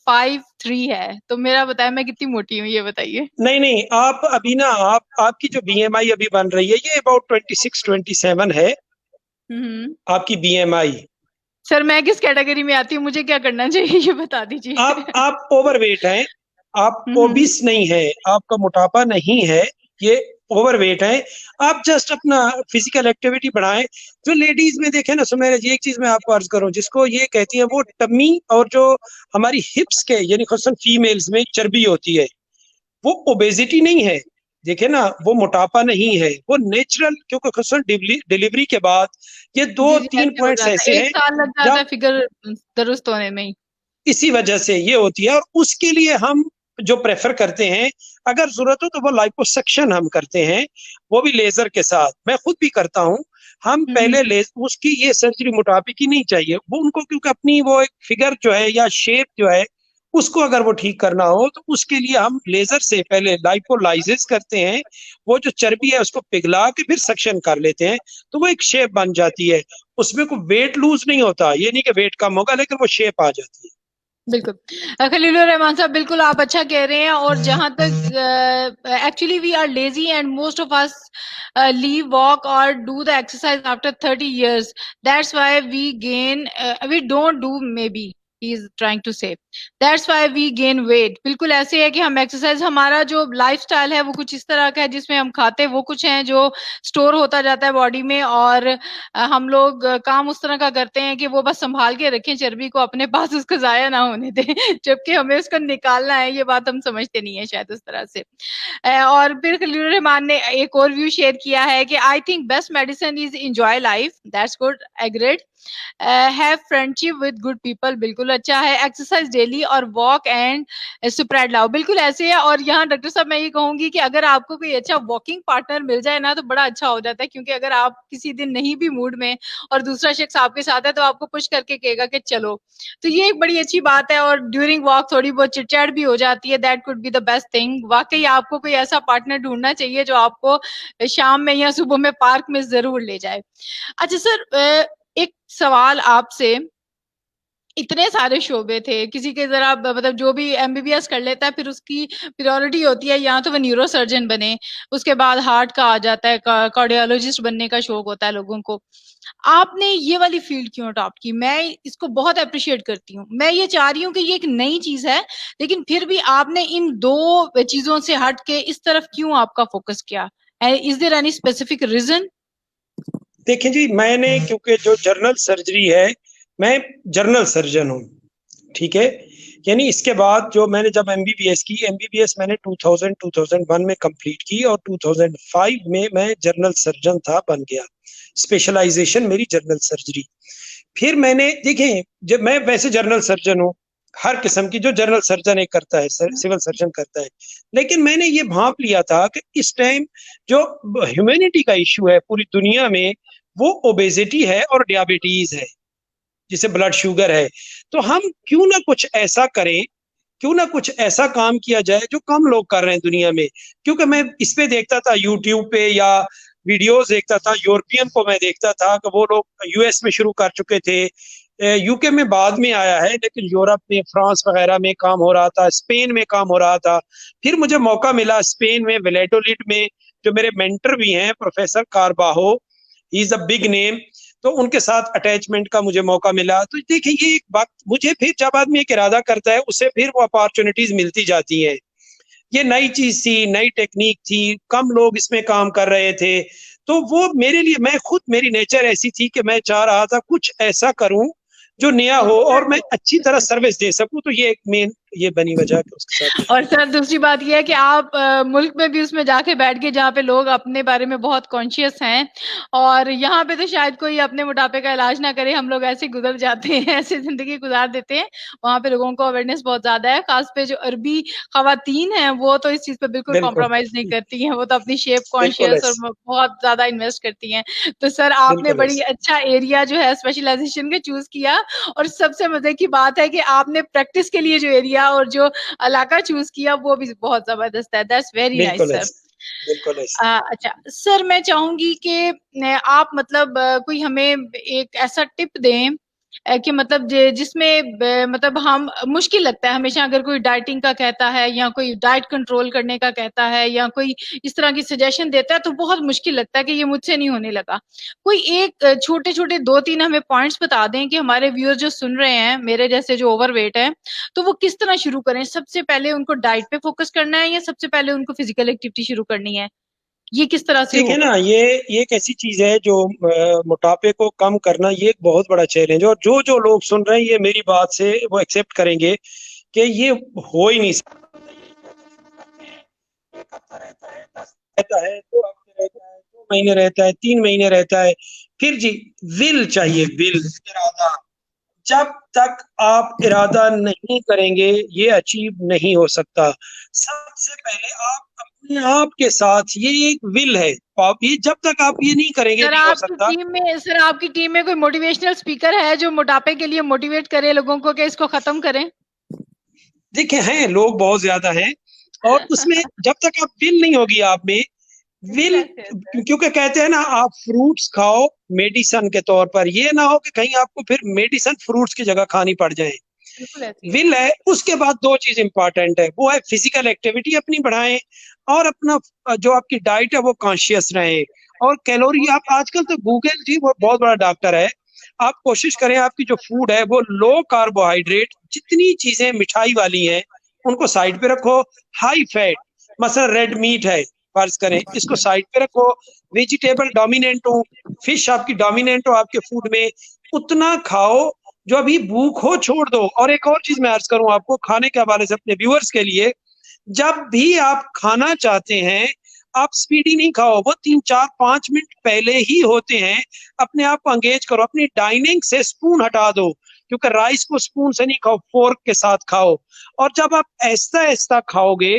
S1: 5'3" है, तो मेरा बताया मैं कितनी मोटी हूँ ये बताइए।
S2: नहीं नहीं, आप अभी ना, आप आपकी जो बीएमआई अभी बन रही है, ये अबाउट 26-27 है
S1: हम्म।
S2: आपकी बीएमआई।
S1: सर मैं किस कैटेगरी में आती हूँ, मुझे क्या करना चाहिए ये बता
S2: आप
S1: दीजिए।
S2: आप ओवरवेट हैं, आप
S1: हम्म।
S2: ओबिस नहीं है, आपका मोटापा नहीं है, ये ओवरवेट है। आप जस्ट अपना फिजिकल एक्टिविटी बढ़ाएं। जो लेडीज में देखे ना सुमेरा जी, एक चीज मैं आपको अर्ज करूं, जिसको ये कहती है वो टमी, और जो हमारी हिप्स के यानी खुसूसन फीमेल्स में चर्बी होती है, वो ओबेसिटी नहीं है। देखे ना, वो मोटापा नहीं है, वो नेचुरल, क्योंकि खुसूसन डिलीवरी के बाद ये दो
S1: जी जी,
S2: तीन
S1: ऐसे हो
S2: पॉइंट्स
S1: जाता है,
S2: ऐसे
S1: एक
S2: हैं
S1: साल लग जाता
S2: जब
S1: है फिगर दुरुस्त होने में ही।
S2: इसी वजह से ये होती है। और उसके लिए हम जो प्रेफर करते हैं, अगर जरूरत हो तो वो लाइपोसक्शन हम करते हैं, वो भी लेजर के साथ, मैं खुद भी करता हूँ। हम पहले
S1: हम्म।
S2: ले उसकी ये सर्जरी मोटापे की नहीं चाहिए वो उनको, क्योंकि अपनी वो एक फिगर जो है या शेप जो है, उसको अगर वो ठीक करना हो तो उसके लिए हम लेजर से पहले लाइपोलाइसिस करते हैं। वो जो चर्बी है उसको पिघला के फिर सक्शन कर लेते हैं, तो वो एक शेप बन जाती है। उसमें कोई वेट लूज नहीं होता, ये नहीं कि वेट कम होगा, लेकिन वो शेप आ जाती है।
S1: बिल्कुल। खलीलुर रहमान साहब, बिल्कुल आप अच्छा कह रहे हैं, और जहां तक actually we are lazy and most of us leave walk और do the exercise after 30 years, that's why we gain, we don't do, maybe he is trying to say, that's why we gain weight. बिल्कुल ऐसे है कि हम exercise, हमारा जो lifestyle है वो कुछ इस तरह का है जिसमें हम खाते वो कुछ है जो स्टोर होता जाता है बॉडी में, और हम लोग काम उस तरह का करते हैं कि वो बस संभाल के रखें चर्बी को अपने पास, उसको जाया ना होने दें जबकि हमें उसको निकालना है, ये बात हम समझते नहीं है शायद उस तरह से। और फिर खलील रहमान ने एक और व्यू शेयर किया है कि I think best medicine is enjoy life, that's good, agreed. Have friendship with good people, बिल्कुल अच्छा है। एक्सरसाइज डेली डेली और वॉक एंड स्प्रेड लाओ, बिल्कुल ऐसे है। और यहाँ डॉक्टर साहब मैं ये कहूंगी कि अगर आपको कोई अच्छा वॉकिंग पार्टनर मिल जाए ना तो बड़ा अच्छा हो जाता है, क्योंकि अगर आप किसी दिन नहीं भी मूड में और दूसरा शख्स आपके साथ है तो आपको पुश करके कहेगा कि चलो, तो ये एक बड़ी अच्छी बात है। और ड्यूरिंग वॉक थोड़ी बहुत चिटचैट भी हो जाती है, that could be the best thing. वाकई आपको कोई ऐसा पार्टनर ढूंढना चाहिए जो आपको शाम में या सुबह में पार्क में जरूर ले जाए। अच्छा सर, एक सवाल आपसे, इतने सारे शोबे थे, किसी के जरा मतलब जो भी एमबीबीएस कर लेता है फिर उसकी प्रायोरिटी होती है या तो वो न्यूरो सर्जन बने, उसके बाद हार्ट का आ जाता है, कार्डियोलॉजिस्ट बनने का शौक होता है लोगों को। आपने ये वाली फील्ड क्यों अडॉप्ट की? मैं इसको बहुत अप्रिशिएट करती हूँ। मैं ये चाह रही हूँ कि ये एक नई चीज है, लेकिन फिर भी आपने इन दो चीजों से हट के इस तरफ क्यों आपका फोकस किया? Is there any specific reason?
S2: देखिए जी, मैंने क्योंकि जो जनरल सर्जरी है, मैं जनरल सर्जन हूँ, ठीक है। यानी इसके बाद जो मैंने जब एमबीबीएस की, एमबीबीएस मैंने 2001 में कंप्लीट की और 2005 में मैं जनरल सर्जन था, बन गया। स्पेशलाइजेशन मेरी जनरल सर्जरी। फिर मैंने, देखिए, जब मैं वैसे जनरल सर्जन हूँ, हर किस्म की जो जनरल सर्जन एक करता है, सिविल सर्जन करता है, लेकिन मैंने ये भांप लिया था कि इस टाइम जो ह्यूमैनिटी का इश्यू है पूरी दुनिया में, वो ओबेसिटी है और डायबिटीज है, जिसे ब्लड शुगर है। तो हम क्यों ना कुछ ऐसा करें, क्यों ना कुछ ऐसा काम किया जाए जो कम लोग कर रहे हैं दुनिया में। क्योंकि मैं इस पे देखता था, यूट्यूब पे या वीडियोस देखता था, यूरोपियन को मैं देखता था कि वो लोग यूएस में शुरू कर चुके थे, यूके में बाद में आया है, लेकिन यूरोप में, फ्रांस वगैरह में काम हो रहा था, स्पेन में काम हो रहा था। फिर मुझे मौका मिला स्पेन में, वेलेडोलिड में, जो मेरे मेंटर भी हैं professor Carvalho, he is a big name, तो उनके साथ अटैचमेंट का मुझे मौका मिला। तो देखिए, ये एक बात, मुझे फिर जब आदमी एक इरादा करता है उसे फिर वो अपॉर्चुनिटीज मिलती जाती हैं। ये नई चीज थी, नई टेक्निक थी, कम लोग इसमें काम कर रहे थे, तो वो मेरे लिए, मैं खुद, मेरी नेचर ऐसी थी कि मैं चाह रहा था कुछ ऐसा करूं जो नया हो और मैं अच्छी तरह सर्विस दे सकूं। तो ये एक मेन, ये बनी वजह कि उसके साथ
S1: और सर दूसरी बात यह है कि आप मुल्क में भी उसमें जाके बैठ गए जहाँ पे लोग अपने बारे में बहुत कॉन्शियस हैं, और यहाँ पे तो शायद कोई अपने मोटापे का इलाज ना करे, हम लोग ऐसे गुजर जाते हैं, ऐसे जिंदगी गुजार देते हैं। वहाँ पे लोगों को अवेयरनेस बहुत ज्यादा है, खास पे जो अरबी खवातीन हैं वो तो इस चीज पे बिल्कुल
S2: बिल्कुल,
S1: कॉम्प्रोमाइज नहीं करती हैं, वो तो अपनी शेप
S2: बिल्कुल
S1: कॉन्शियस और
S2: ऐसे,
S1: बहुत ज्यादा इन्वेस्ट करती हैं। तो सर आपने
S2: बिल्कुल
S1: बड़ी
S2: ऐसे।
S1: अच्छा एरिया जो है स्पेशलाइजेशन का चूज किया, और सबसे मजे की बात है कि आपने प्रैक्टिस के लिए जो एरिया और जो इलाका चूज किया वो भी बहुत जबरदस्त है। दैट्स वेरी नाइस
S2: बिल्कुल
S1: सर।
S2: ऐसे, बिल्कुल ऐसे।
S1: अच्छा सर, मैं चाहूंगी कि आप मतलब कोई हमें एक ऐसा टिप दें कि मतलब जिसमें मतलब हम, मुश्किल लगता है हमेशा अगर कोई डाइटिंग का कहता है या कोई डाइट कंट्रोल करने का कहता है या कोई इस तरह की सजेशन देता है तो बहुत मुश्किल लगता है कि ये मुझसे नहीं होने लगा। कोई एक छोटे छोटे दो तीन हमें पॉइंट्स बता दें कि हमारे व्यूअर जो सुन रहे हैं, मेरे जैसे जो ओवरवेट है, तो वो किस तरह शुरू करें? सबसे पहले उनको डाइट पे फोकस करना है या सबसे पहले उनको फिजिकल एक्टिविटी शुरू करनी है? ये किस तरह से
S2: देखिए
S1: होगा?
S2: ना, ये एक ऐसी चीज है जो मोटापे को कम करना, ये एक बहुत बड़ा चैलेंज है। और जो जो लोग सुन रहे हैं ये मेरी बात से वो एक्सेप्ट करेंगे कि ये हो ही नहीं सकता। एक हफ्ता रहता है, 10 रहता है, 2 हफ्ते रहता है, 2 महीने रहता है, 3 महीने रहता है। फिर जी, विल चाहिए, विल, इरादा। जब तक आप इरादा नहीं करेंगे ये अचीव नहीं हो सकता। सबसे पहले आप अपने आप के साथ, ये एक विल है, आप ये जब तक आप ये नहीं करेंगे
S1: सर
S2: नहीं हो
S1: आपकी
S2: सकता।
S1: टीम में सर आपकी टीम में कोई मोटिवेशनल स्पीकर है जो मोटापे के लिए मोटिवेट करे लोगों को कि इसको खत्म करें?
S2: देखिए, हैं लोग बहुत ज्यादा हैं, और उसमें जब तक आप विल नहीं होगी आप में,
S1: बिल्कुल
S2: विल,
S1: ऐसे है सर।
S2: क्योंकि कहते हैं ना, आप फ्रूट्स खाओ मेडिसन के तौर पर, ये ना हो कि कहीं आपको फिर मेडिसन फ्रूट्स की जगह खानी पड़ जाए।
S1: बिल्कुल ऐसे ही है।
S2: विल है, उसके बाद दो चीज इंपॉर्टेंट है, वो है फिजिकल एक्टिविटी अपनी बढ़ाएं, और अपना जो आपकी डाइट है वो कॉन्शियस रहे। और कैलोरी, आप आजकल तो गूगल जी वो बहुत बड़ा डॉक्टर है, आप कोशिश करें आपकी जो फूड है वो लो कार्बोहाइड्रेट, जितनी चीजें मिठाई वाली हैं उनको साइड पे रखो। हाई फैट, मसला रेड मीट है, फर्ज करें, इसको साइड पे रखो। वेजिटेबल डोमिनेंट हो, फिश आपकी डोमिनेंट हो आपके फूड में, उतना खाओ। जो अभी भूख हो छोड़ दो। और एक और चीज मैं अर्ज करूं आपको खाने के हवाले से अपने व्यूअर्स के लिए, जब भी आप खाना चाहते हैं, आप स्पीडी नहीं खाओ, वो 3 4 5 मिनट पहले ही होते हैं। अपने आप को एंगेज करो, अपनी डाइनिंग से स्पून हटा दो, क्योंकि राइस को स्पून से नहीं खाओ, फोर्क के साथ खाओ। और जब आप ऐसा ऐसा खाओगे,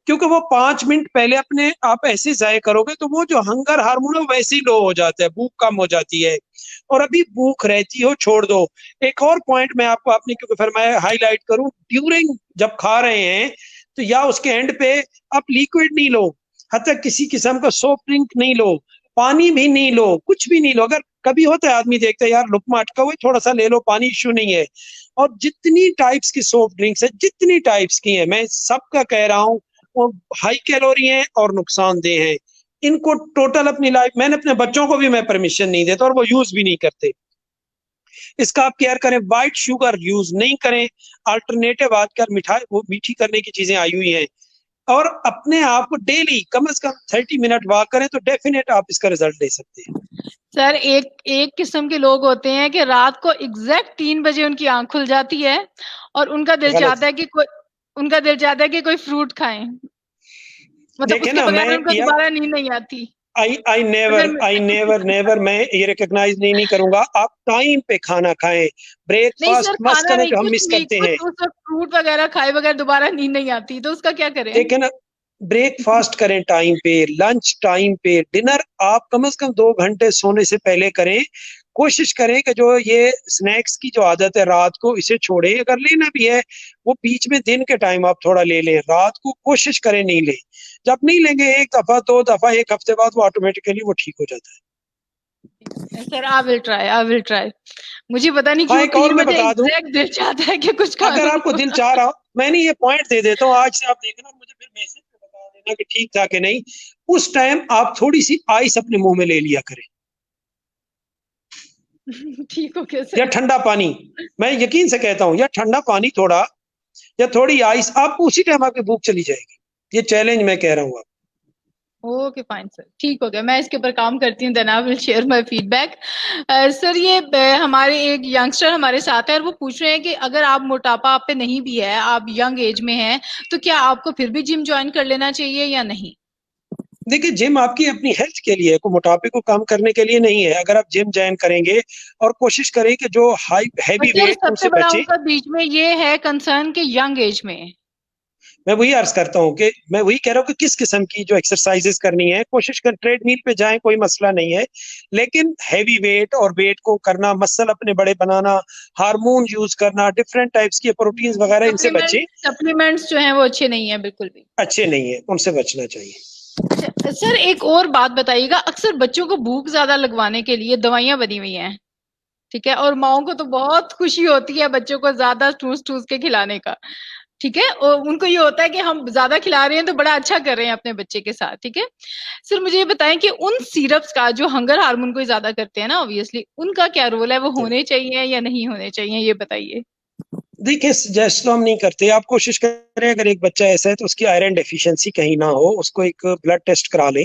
S2: क्योंकि वो 5 मिनट पहले अपने आप ऐसे जाया करोगे, तो वो जो हंगर हार्मोन है वैसे ही लो हो जाता है, भूख कम हो जाती है। और अभी भूख रहती हो, छोड़ दो। एक और पॉइंट मैं आपको, आपने क्योंकि फरमाया, हाईलाइट करूं, ड्यूरिंग जब खा रहे हैं तो या उसके एंड पे आप लिक्विड नहीं लो, हत्या किसी किस्म का सॉफ्ट ड्रिंक नहीं लो, पानी भी नहीं लो, कुछ भी नहीं लो। अगर कभी होता है आदमी देखता है यार लुकमा अटका हुआ है, थोड़ा सा ले लो पानी, इश्यू नहीं है। और जितनी टाइप्स की सॉफ्ट ड्रिंक्स है, जितनी टाइप्स की है, मैं सबका कह रहा हूँ, वो हाई कैलोरी हैं और नुकसानदेह हैं। इनको टोटल अपनी लाइफ, मैंने अपने बच्चों को भी मैं परमिशन नहीं देता और वो यूज भी नहीं करते। इसका आप केयर करें, व्हाइट शुगर यूज नहीं करें, अल्टरनेटिव आजकल मिठाई वो मीठी करने की चीजें आई हुई हैं। और अपने आप को डेली कम से कम 30 मिनट वॉक करें तो डेफिनेट आप इसका रिजल्ट ले सकते हैं।
S1: सर, एक एक किस्म के लोग होते हैं कि रात को एग्जैक्ट 3 बजे उनकी आंख खुल जाती है और
S2: गलत।
S1: उनका दिल चाहता है कि कोई फ्रूट खाएं, मतलब
S2: देखे
S1: उसके
S2: ना,
S1: बगैर
S2: मैं
S1: उनको
S2: यार,
S1: दोबारा नींद नहीं आती।
S2: आई नेवर,
S1: अगर
S2: नेवर मैं ये रिकॉग्नाइज नहीं करूंगा। आप टाइम पे खाना खाएं,
S1: नहीं सर,
S2: ब्रेकफास्ट मस्त
S1: खाना
S2: करें
S1: नहीं,
S2: जो हम
S1: कुछ
S2: मिस
S1: नहीं,
S2: करते हैं।
S1: कुछ उस वक्त फ्रूट वगैरह खाए बगैर दोबारा नींद नहीं आती, तो उसका क्या करें?
S2: देखे ना, ब्रेकफास्ट करें टाइम पे, लंच टाइम पे, डिनर आप कम से कम 2 घंटे सोने से पहले करें। कोशिश करें कि जो ये स्नैक्स की जो आदत है रात को, इसे छोड़ें। अगर लेना भी है वो बीच में दिन के टाइम आप थोड़ा ले लें, रात को कोशिश करें नहीं लें। जब नहीं लेंगे एक दफा, 2 दफा, एक हफ्ते बाद वो ऑटोमेटिकली वो ठीक हो जाता है।
S1: Sir, I will try. मुझे पता नहीं
S2: हाँ,
S1: क्यों
S2: एक और
S1: तीन
S2: मैं
S1: बजे
S2: बता दूं,
S1: एग्जैक्ट दिल चाहता है कि कुछ खा
S2: अगर
S1: लूं।
S2: आपको दिल चाह रहा हो, मैंने ये पॉइंट दे देता हूँ आज से, आप देखना मुझे फिर मैसेज पे बता देना कि ठीक था कि नहीं। उस टाइम आप थोड़ी सी आइस अपने मुंह में ले लिया करें,
S1: ठीक हो गया
S2: या
S1: सर।
S2: ठंडा पानी। मैं यकीन से कहता हूँ, या ठंडा पानी थोड़ा, या थोड़ी आइस, आप उसी टाइम आपकी भूख चली जाएगी। ये चैलेंज मैं कह रहा हूँ आप।
S1: ओके फाइन सर, ठीक हो गया, मैं इसके ऊपर काम करती हूँ, then I will share my feedback. Sir, ये हमारे एक यंगस्टर हमारे साथ है और वो पूछ रहे हैं कि अगर आप मोटापा आप पे नहीं भी है, आप यंग एज में हैं, तो क्या आपको फिर भी जिम ज्वाइन कर लेना चाहिए या नहीं?
S2: देखिए, जिम आपकी अपनी हेल्थ के लिए है, को मोटापे को कम करने के लिए नहीं है। अगर आप जिम ज्वाइन करेंगे और कोशिश करें कि जो हाई
S1: और
S2: हैवी
S1: सर,
S2: वेट
S1: सबसे
S2: उनसे
S1: बड़ा
S2: बचें।
S1: उनका बीच में ये है कंसर्न कि यंग एज में।
S2: मैं वही अर्ज करता हूँ कि मैं वही कह रहा हूँ कि किस किस्म की जो एक्सरसाइजेस करनी है, कोशिश कर ट्रेडमिल पे जाएं, कोई मसला नहीं है। लेकिन हैवी वेट और वेट को करना, मसल अपने बड़े बनाना, हार्मोन यूज करना, डिफरेंट टाइप्स की प्रोटीन्स वगैरह, इनसे बचें।
S1: सप्लीमेंट्स जो हैं वो अच्छे नहीं है बिल्कुल भी।
S2: अच्छे नहीं है, उनसे बचना चाहिए।
S1: सर, एक और बात बताइएगा, अक्सर बच्चों को भूख ज्यादा लगवाने के लिए दवाइयां बनी हुई हैं, ठीक है, और माओ को तो बहुत खुशी होती है बच्चों को ज्यादा ठूस ठूस के खिलाने का, ठीक है, और उनको ये होता है कि हम ज्यादा खिला रहे हैं तो बड़ा अच्छा कर रहे हैं अपने बच्चे के साथ, ठीक है। सर, मुझे ये बताएं कि उन सिरप्स का जो हंगर हार्मोन को ज्यादा करते हैं ना, ऑब्वियसली उनका क्या रोल है, वो होने चाहिए या नहीं होने चाहिए, ये बताइए।
S2: देखिए, सजेस्ट तो हम नहीं करते। आप कोशिश करें, अगर एक बच्चा ऐसा है तो उसकी आयरन डेफिशिएंसी कहीं ना हो, उसको एक ब्लड टेस्ट करा ले,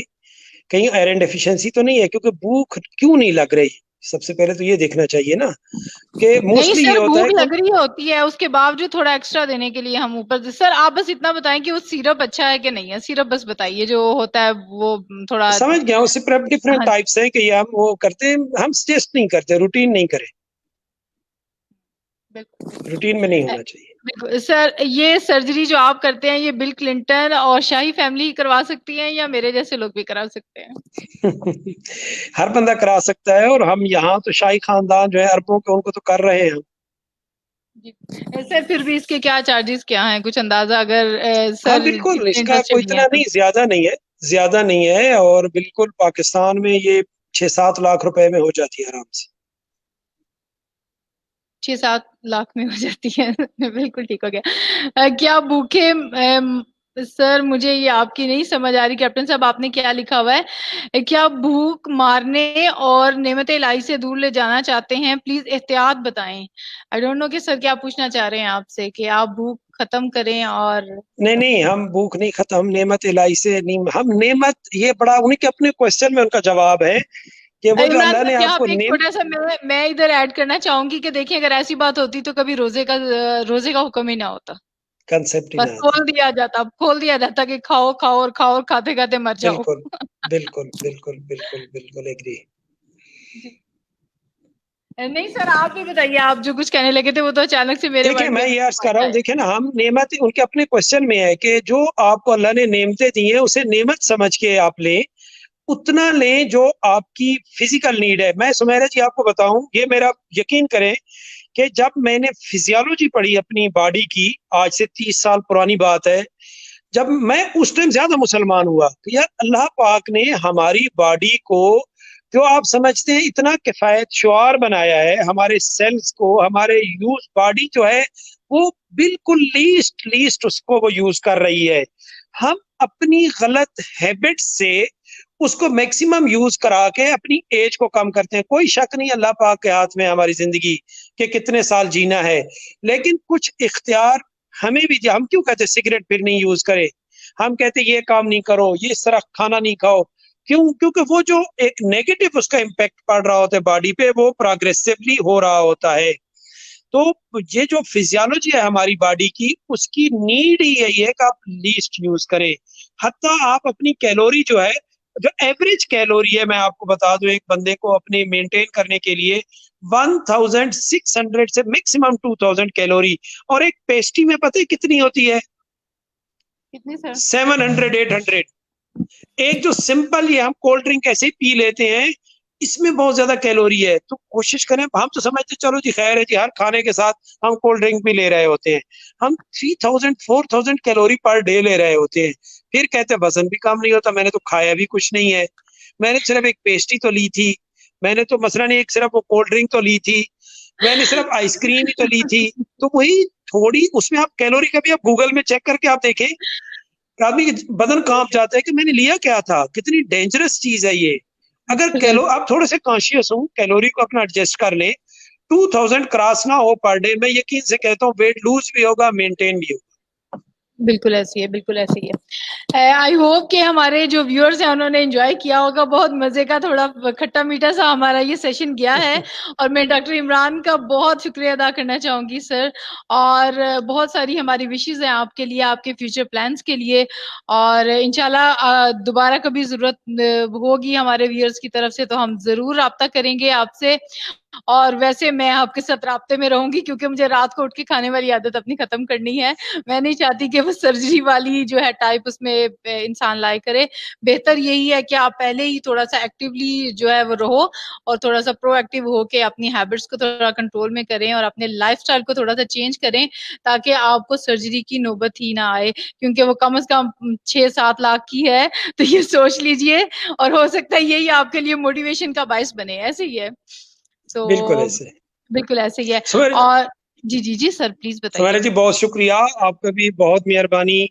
S2: कहीं आयरन डेफिशिएंसी तो नहीं है। क्योंकि भूख क्यों नहीं लग रही, सबसे पहले तो ये देखना चाहिए ना, कि
S1: नहीं
S2: मोस्टली ये
S1: सर,
S2: होता
S1: भूख
S2: है कि
S1: लग रही होती है, उसके बावजूद थोड़ा एक्स्ट्रा देने के लिए हम ऊपर से, सर आप बस इतना बताएं कि वो सिरप अच्छा है कि नहीं है, सिरप बस बताइए जो होता है वो थोड़ा।
S2: समझ गया, उससे डिफरेंट
S1: हाँ,
S2: टाइप्स हैं कि ये हम वो करते हैं, हम सजेस्ट नहीं करते, रूटीन नहीं करें,
S1: बिल्कुल।
S2: रूटीन में नहीं होना चाहिए।
S1: बिल्कुल सर, ये सर्जरी जो आप करते हैं ये बिल क्लिंटन और शाही फैमिली करवा सकती है या मेरे जैसे लोग भी करा सकते हैं?
S2: हर बंदा करा सकता है, और हम यहाँ तो शाही खानदान जो है अरबों के, उनको तो कर रहे हैं हम।
S1: जी। सर, फिर भी इसके क्या चार्जेस क्या हैं, कुछ अंदाजा, अगर
S2: हाँ
S1: सर
S2: बिल्कुल,
S1: जितने
S2: इसका कोई
S1: इंटरेस्टेड भी
S2: इतना
S1: हैं तो।
S2: नहीं, ज्यादा नहीं है, ज्यादा नहीं है। और बिल्कुल पाकिस्तान में ये 6-7 लाख रुपए में हो जाती है आराम से।
S1: 6-7 लाख में हो जाती है। बिल्कुल ठीक हो गया। क्या भूखे सर, मुझे ये आपकी नहीं समझ आ रही कैप्टन साहब, आपने क्या लिखा हुआ है, क्या भूख मारने और नेमत इलाही से दूर ले जाना चाहते हैं, प्लीज एहतियात बताएं। आई डोंट नो कि सर क्या पूछना चाह रहे हैं आपसे, कि आप भूख खत्म करें और।
S2: नहीं नहीं, हम भूख नहीं खत्म, नेमत इलाही से नहीं, हम नेमत, ये बड़ा उनके अपने क्वेश्चन में उनका जवाब है कि वो जो
S1: इमरान
S2: अल्लाह
S1: साहब,
S2: ने
S1: यहाँ
S2: आपको
S1: पे एक
S2: नेम,
S1: छोटा सा मैं इधर ऐड करना चाहूंगी कि देखिए, अगर ऐसी बात होती तो कभी रोजे का हुक्म ही ना होता,
S2: कंसेप्ट ही
S1: बस
S2: ना आता।
S1: खोल दिया जाता कि खाओ खाओ और खाओ और खाते खाते मर जाओ।
S2: बिल्कुल बिल्कुल बिल्कुल बिल्कुल बिल्कुल एग्री।
S1: जी। नहीं सर, आप भी बताइए, आप जो कुछ कहने लगे थे वो तो अचानक से मेरे
S2: देखिए
S1: मन में
S2: मैं ये अर्ज कर
S1: पॉइंट
S2: रहा हूँ,
S1: आया।
S2: देखिए ना, हम नेमत उनके अपने क्वेश्चन में है कि जो आपको अल्लाह ने नेमतें दी हैं उसे नेमत समझ के आप लें, उतना लें जो आपकी फिजिकल नीड है। मैं सुमेरा जी आपको बताऊं, ये मेरा यकीन करें कि जब मैंने फिजियोलॉजी पढ़ी अपनी बॉडी की, आज से 30 साल पुरानी बात है, जब मैं उस टाइम ज्यादा मुसलमान हुआ, तो यार अल्लाह पाक ने हमारी बॉडी को, जो आप समझते हैं इतना किफायत शुआर बनाया है, हमारे सेल्स को, हमारे यूज बॉडी जो है वो बिल्कुल लीस्ट लीस्ट उसको वो यूज कर रही है। हम अपनी गलत हैबिट से उसको मैक्सिमम यूज करा के अपनी एज को कम करते हैं। कोई शक नहीं अल्लाह पाक के हाथ में हमारी जिंदगी के कितने साल जीना है, लेकिन कुछ इख्तियार हमें भी, हम क्यों कहते सिगरेट फिर नहीं यूज करे, हम कहते ये काम नहीं करो, ये इस तरह खाना नहीं खाओ, क्यों? क्योंकि वो जो एक नेगेटिव उसका इम्पैक्ट पड़ रहा होता है बॉडी पे, वो प्रोग्रेसिवली हो रहा होता है। तो ये जो फिजियोलॉजी है हमारी बॉडी की, उसकी नीड ही यही है कि आप लीस्ट यूज करें। हत्ता आप अपनी कैलोरी जो है, जो एवरेज कैलोरी है, मैं आपको बता दूं, एक बंदे को अपने मेंटेन करने के लिए 1600 से मैक्सिमम 2000 कैलोरी, और एक पेस्ट्री में पता है कितनी होती है?
S1: कितनी सर?
S2: 700 800। एक जो सिंपल ये हम कोल्ड ड्रिंक ऐसे ही पी लेते हैं, इसमें बहुत ज्यादा कैलोरी है। तो कोशिश करें, हम तो समझते चलो जी खैर है जी, हर खाने के साथ हम कोल्ड ड्रिंक भी ले रहे होते हैं, हम 3000 4000 कैलोरी पर डे ले रहे होते हैं, फिर कहते हैं वजन भी कम नहीं होता। मैंने तो खाया भी कुछ नहीं है, मैंने सिर्फ एक पेस्ट्री तो ली थी, मैंने तो मसलन एक सिर्फ वो कोल्ड ड्रिंक तो ली थी, मैंने सिर्फ आइसक्रीम ही तो ली थी। तो वही थोड़ी उसमें आप कैलोरी का भी आप गूगल में चेक करके आप देखें, आदमी के बदन कांप जाता है कि मैंने लिया क्या था, कितनी डेंजरस चीज है ये। अगर कैलो आप थोड़े से कॉन्शियस हो, कैलोरी को अपना एडजस्ट कर ले, 2000 क्रॉस ना हो पर डे, मैं यकीन से कहता हूँ वेट लूज भी होगा, मेंटेन भी होगा।
S1: बिल्कुल ऐसी है, बिल्कुल ऐसी है। आई होप कि हमारे जो व्यूअर्स हैं उन्होंने एंजॉय किया होगा। बहुत मजे का, थोड़ा खट्टा मीठा सा हमारा ये सेशन गया है। और मैं डॉक्टर इमरान का बहुत शुक्रिया अदा करना चाहूंगी सर। और बहुत सारी हमारी विशेष हैं आपके लिए, आपके फ्यूचर प्लान्स के लिए। और इंशाल्लाह दोबारा कभी जरूरत होगी हमारे व्यूअर्स की तरफ से तो हम जरूर राब्ता करेंगे आपसे। और वैसे मैं आपके साथ राब्ते में रहूंगी, क्योंकि मुझे रात को उठ के खाने वाली आदत अपनी खत्म करनी है। मैं नहीं चाहती कि वो सर्जरी वाली जो है टाइप उसमें इंसान लाए करे। बेहतर यही है कि आप पहले ही थोड़ा सा एक्टिवली जो है वो रहो, और थोड़ा सा प्रोएक्टिव हो के अपनी हैबिट्स को थोड़ा कंट्रोल में करें और अपने लाइफस्टाइल को थोड़ा सा चेंज करें, ताकि आपको सर्जरी की नौबत ही ना आए। क्योंकि वो कम से कम 6-7 लाख की है, तो ये सोच लीजिए। और हो सकता है यही आपके लिए मोटिवेशन का बायस बने, ऐसे ही है।
S2: बिल्कुल
S1: तो
S2: ऐसे।
S1: बिल्कुल ऐसे ही है।
S2: सुमेर
S1: और जी जी जी सर, प्लीज
S2: सुमेरा
S1: बताइए।
S2: जी बहुत शुक्रिया, आपका भी बहुत मेहरबानी,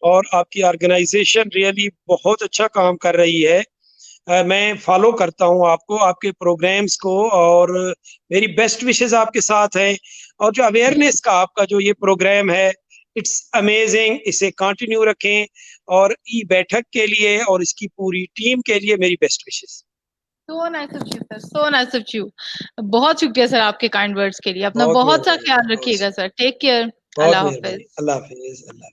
S2: और आपकी ऑर्गेनाइजेशन रियली बहुत अच्छा काम कर रही है। मैं फॉलो करता हूँ आपको, आपके प्रोग्राम्स को, और मेरी बेस्ट विशेस आपके साथ है। और जो अवेयरनेस का आपका जो ये प्रोग्राम है, इट्स अमेजिंग, इसे कंटिन्यू रखें। और ई बैठक के लिए और इसकी पूरी टीम के लिए मेरी best wishes.
S1: So nice of you sir, so nice of you. बहुत शुक्रिया सर आपके काइंड वर्ड्स के लिए। अपना
S2: बहुत
S1: बहुत सा
S2: मेहरबानी,
S1: ख्याल रखिएगा सर। Take care.
S2: बहुत
S1: अल्लाह
S2: मेहरबानी।
S1: हाफिज।
S2: अल्लाह हाफिज। अल्लाह